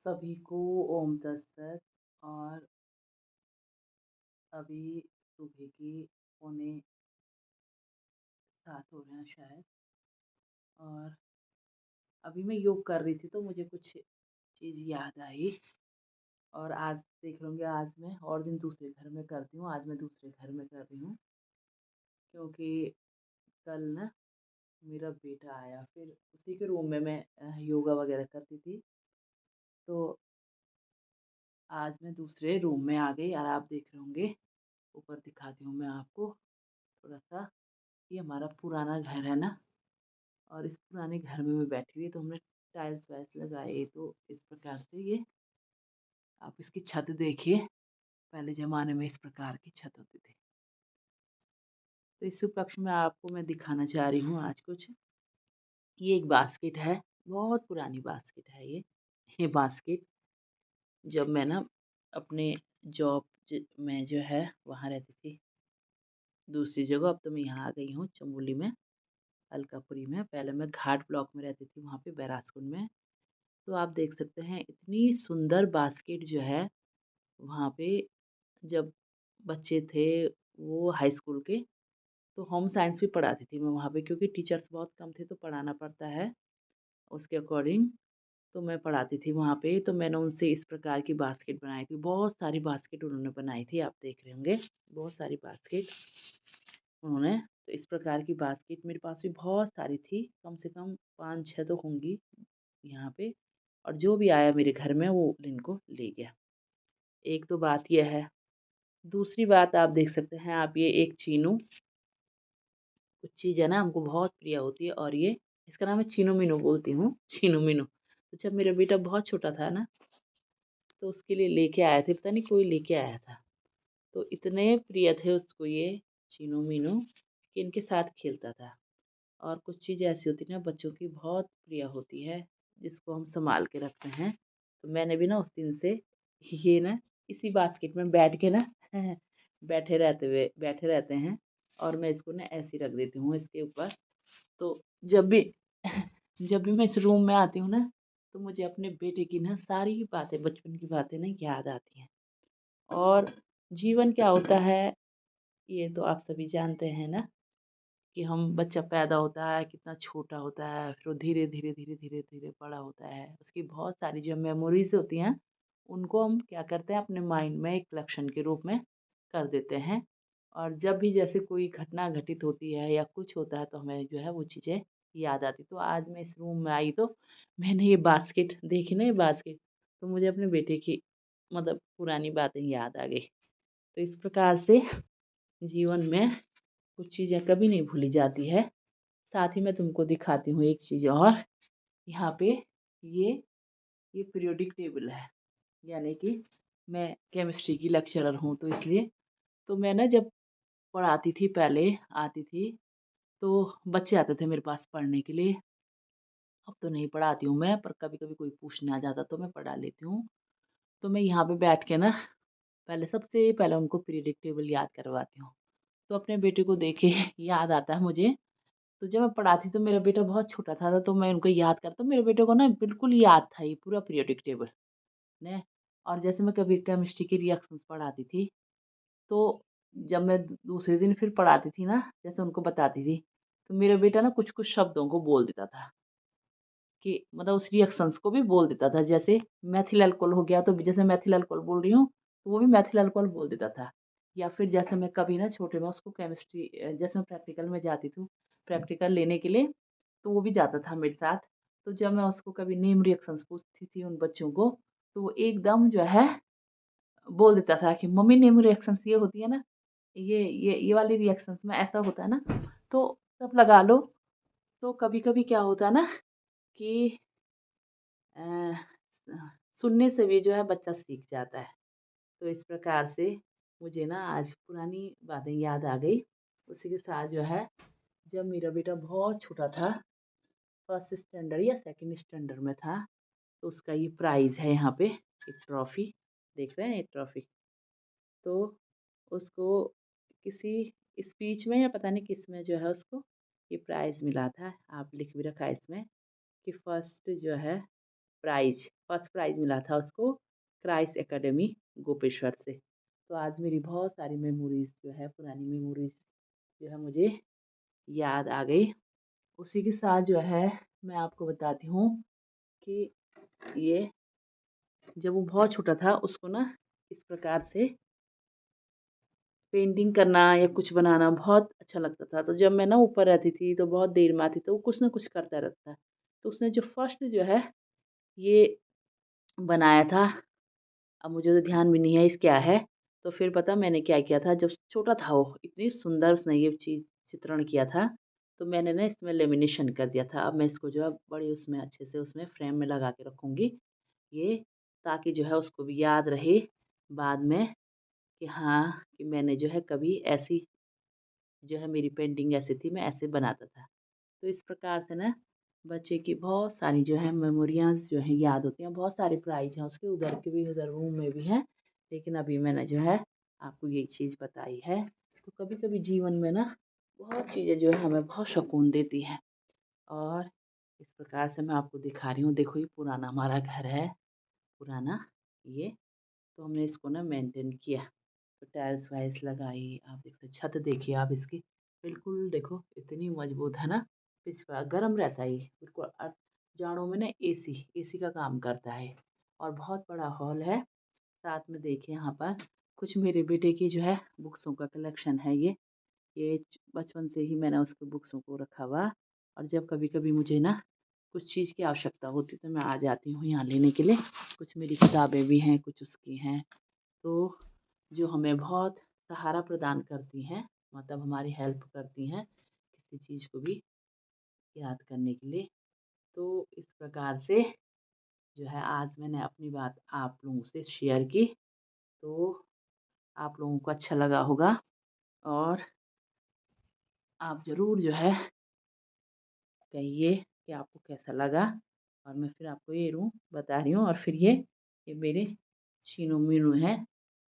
सभी को ओम तत्सत। और अभी सुबह के पौने 7 हो रहे हैं शायद। और अभी मैं योग कर रही थी तो मुझे कुछ चीज़ याद आई। और आज देख लूँगी, आज मैं और दिन दूसरे घर में करती हूँ, आज मैं दूसरे घर में कर रही हूँ क्योंकि कल ना मेरा बेटा आया, फिर उसी के रूम में मैं योगा वगैरह करती थी। तो आज मैं दूसरे रूम में आ गई और आप देख रहे होंगे, ऊपर दिखाती हूँ मैं आपको थोड़ा सा। ये हमारा पुराना घर है ना, और इस पुराने घर में मैं बैठी हुई, तो हमने टाइल्स वाइल्स लगाए, तो इस प्रकार से ये आप इसकी छत देखिए। पहले ज़माने में इस प्रकार की छत होती थी। तो इस उपलक्ष्य में आपको मैं दिखाना चाह रही हूँ आज कुछ। ये एक बास्केट है, बहुत पुरानी बास्केट है ये बास्केट जब मैं ना अपने जॉब में जो है वहाँ रहती थी दूसरी जगह। अब तो मैं यहाँ आ गई हूँ चमोली में, अलकापुरी में। पहले मैं घाट ब्लॉक में रहती थी, वहाँ पे बैरासकुंड में। तो आप देख सकते हैं इतनी सुंदर बास्केट जो है वहाँ पे। जब बच्चे थे वो हाई स्कूल के, तो होम साइंस भी पढ़ाती थी मैं वहाँ पे, क्योंकि टीचर्स बहुत कम थे तो पढ़ाना पड़ता है उसके अकॉर्डिंग। तो मैं पढ़ाती थी वहाँ पे, तो मैंने उनसे इस प्रकार की बास्केट बनाई थी। बहुत सारी बास्केट उन्होंने बनाई थी, आप देख रहे होंगे बहुत सारी बास्केट उन्होंने। तो इस प्रकार की बास्केट मेरे पास भी बहुत सारी थी, कम से कम 5-6 तो होंगी यहाँ पे। और जो भी आया मेरे घर में वो इनको ले गया। एक तो बात यह है। दूसरी बात आप देख सकते हैं, आप ये एक चीनू, कुछ चीज़ है ना हमको बहुत प्रिय होती है, और ये इसका नाम है चीनू मीनू, बोलती हूँ चीनू मीनू। तो जब मेरा बेटा बहुत छोटा था ना, तो उसके लिए लेके आए थे, पता नहीं कोई लेके आया था। तो इतने प्रिय थे उसको ये चीनू मीनू कि इनके साथ खेलता था। और कुछ चीज़ ऐसी होती है ना बच्चों की बहुत प्रिय होती है, जिसको हम संभाल के रखते हैं। तो मैंने भी ना उस दिन से ये ना इसी बास्केट में बैठ के ना बैठे रहते हैं, और मैं इसको ना ऐसे ही रख देती हूँ इसके ऊपर। तो जब भी जब भी मैं इस रूम में आती हूँ ना, तो मुझे अपने बेटे की ना सारी बातें, बचपन की बातें ना याद आती हैं। और जीवन क्या होता है ये तो आप सभी जानते हैं ना, कि हम बच्चा पैदा होता है कितना छोटा होता है, फिर वो धीरे धीरे धीरे धीरे धीरे बड़ा होता है। उसकी बहुत सारी जो मेमोरीज होती हैं उनको हम क्या करते हैं अपने माइंड में एक कलेक्शन के रूप में कर देते हैं। और जब भी जैसे कोई घटना घटित होती है या कुछ होता है, तो हमें जो है वो चीज़ें याद आती। तो आज मैं इस रूम में आई, तो मैंने ये बास्केट देखी ना, ये बास्केट, तो मुझे अपने बेटे की मतलब पुरानी बातें याद आ गई। तो इस प्रकार से जीवन में कुछ चीज़ें कभी नहीं भूली जाती है। साथ ही मैं तुमको दिखाती हूँ एक चीज़ और। यहाँ पे ये ये पीरियोडिक टेबल है, यानी कि मैं केमिस्ट्री की लेक्चरर हूँ, तो इसलिए तो मैं ना जब पढ़ाती थी पहले, आती थी तो बच्चे आते थे मेरे पास पढ़ने के लिए। अब तो नहीं पढ़ाती हूँ मैं, पर कभी कभी कोई पूछने आ जाता तो मैं पढ़ा लेती हूँ। तो मैं यहाँ पे बैठ के ना पहले, सबसे पहले उनको पीरियोडिक टेबल याद करवाती हूँ। तो अपने बेटे को देख के याद आता है मुझे। तो जब मैं पढ़ाती तो मेरा बेटा बहुत छोटा था, तो मैं उनको याद करता, तो मेरे बेटे को ना बिल्कुल याद था ये पूरा पीरियोडिक टेबल ने। और जैसे मैं कभी केमिस्ट्री की रिएक्शंस पढ़ाती थी, तो जब मैं दूसरे दिन फिर पढ़ाती थी ना, जैसे उनको बताती थी, तो मेरा बेटा ना कुछ कुछ शब्दों को बोल देता था, कि मतलब उस रिएक्शंस को भी बोल देता था। जैसे मेथिल अल्कोहल हो गया, तो जैसे मेथिल अल्कोहल बोल रही हूँ, तो वो भी मेथिल अल्कोहल बोल देता था। या फिर जैसे मैं कभी ना छोटे में उसको केमिस्ट्री, जैसे मैं प्रैक्टिकल में जाती थी, प्रैक्टिकल लेने के लिए, तो वो भी जाता था मेरे साथ। तो जब मैं उसको कभी नेम रिएक्शंस पूछती थी उन बच्चों को, तो वो एकदम जो है बोल देता था कि मम्मी नेम रिएक्शंस ये होती है ना, ये वाली रिएक्शंस में ऐसा होता है ना, तो सब लगा लो। तो कभी कभी क्या होता है ना कि अ, सुनने से भी जो है बच्चा सीख जाता है। तो इस प्रकार से मुझे ना आज पुरानी बातें याद आ गई। उसी के साथ जो है, जब मेरा बेटा बहुत छोटा था, फर्स्ट स्टैंडर्ड या सेकंड स्टैंडर्ड में था, तो उसका ये प्राइज़ है यहाँ पे, एक ट्रॉफ़ी, देख रहे हैं ये ट्रॉफ़ी। तो उसको किसी स्पीच में या पता नहीं किस में जो है उसको ये प्राइज़ मिला था। आप लिख भी रखा है इसमें कि फर्स्ट जो है फर्स्ट प्राइज़ मिला था उसको क्राइस्ट एकेडमी गोपेश्वर से। तो आज मेरी बहुत सारी मेमोरीज़ जो है, पुरानी मेमोरीज़ जो है मुझे याद आ गई। उसी के साथ जो है मैं आपको बताती हूँ कि ये जब वो बहुत छोटा था उसको ना इस प्रकार से पेंटिंग करना या कुछ बनाना बहुत अच्छा लगता था। तो जब मैं ना ऊपर रहती थी तो बहुत देर में आती तो वो कुछ ना कुछ करता रहता है। तो उसने जो फर्स्ट जो है ये बनाया था, अब मुझे तो ध्यान भी नहीं है इस क्या है। तो फिर पता मैंने क्या किया था, जब छोटा था वो इतनी सुंदर उसने ये चीज़ चित्रण किया था, तो मैंने ना इसमें लेमिनेशन कर दिया था। अब मैं इसको जो है बड़ी उसमें अच्छे से उसमें फ्रेम में लगा के रखूँगी ये, ताकि जो है उसको भी याद रहे बाद में कि हाँ, कि मैंने जो है कभी ऐसी जो है मेरी पेंटिंग ऐसी थी, मैं ऐसे बनाता था। तो इस प्रकार से ना बच्चे की बहुत सारी जो है मेमोरियाज़ जो है याद होती हैं। बहुत सारे प्राइज़ हैं उसके, उधर के भी उधर रूम में भी हैं। लेकिन अभी मैंने जो है आपको ये चीज़ बताई है। तो कभी-कभी जीवन में ना बहुत चीज़ें जो है हमें बहुत सुकून देती हैं। और इस प्रकार से मैं आपको दिखा रही हूँ, देखो ये पुराना हमारा घर है, पुराना ये। तो हमने इसको ना मेंटेन किया। तो टाइल्स वाइल्स लगाई, आप देख सकते छत देखिए आप इसकी, बिल्कुल देखो इतनी मजबूत है ना, पिछवा गर्म रहता है ये बिल्कुल। जाड़ों में ना एसी का काम करता है। और बहुत बड़ा हॉल है। साथ में देखिए यहाँ पर कुछ मेरे बेटे की जो है बुक्सों का कलेक्शन है ये बचपन से ही मैंने उसके बुक्सों को रखा हुआ। और जब कभी कभी मुझे ना कुछ चीज़ की आवश्यकता होती तो मैं आ जाती हूँ यहाँ लेने के लिए। कुछ मेरी किताबें भी हैं, कुछ उसकी हैं। तो जो हमें बहुत सहारा प्रदान करती हैं, मतलब हमारी हेल्प करती हैं किसी चीज़ को भी याद करने के लिए। तो इस प्रकार से जो है आज मैंने अपनी बात आप लोगों से शेयर की। तो आप लोगों को अच्छा लगा होगा और आप ज़रूर जो है कहिए कि आपको कैसा लगा। और मैं फिर आपको ये रूम बता रही हूँ। और फिर ये मेरे शीनू मीनू है,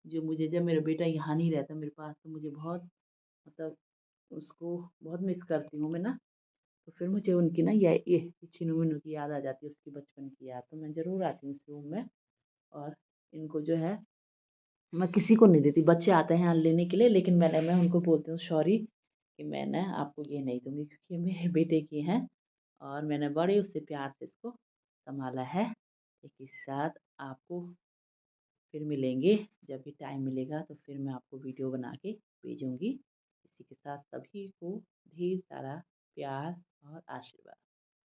जो मुझे जब मेरा बेटा यहाँ नहीं रहता मेरे पास तो मुझे बहुत मतलब उसको बहुत मिस करती हूँ मैं ना। तो फिर मुझे उनकी ना ये शीनू मीनू की याद आ जाती है, उसकी बचपन की याद। तो मैं ज़रूर आती हूँ इस रूम में। और इनको जो है मैं किसी को नहीं देती, बच्चे आते हैं यहाँ लेने के लिए, लेकिन मैं उनको बोलती हूँ सॉरी कि मैं ना आपको ये नहीं दूँगी, क्योंकि ये मेरे बेटे की हैं और मैंने बड़े उससे प्यार से इसको सँभाला है। एक ही साथ आपको फिर मिलेंगे, जब भी टाइम मिलेगा तो फिर मैं आपको वीडियो बना के भेजूँगी। इसी के साथ सभी को ढेर सारा प्यार और आशीर्वाद।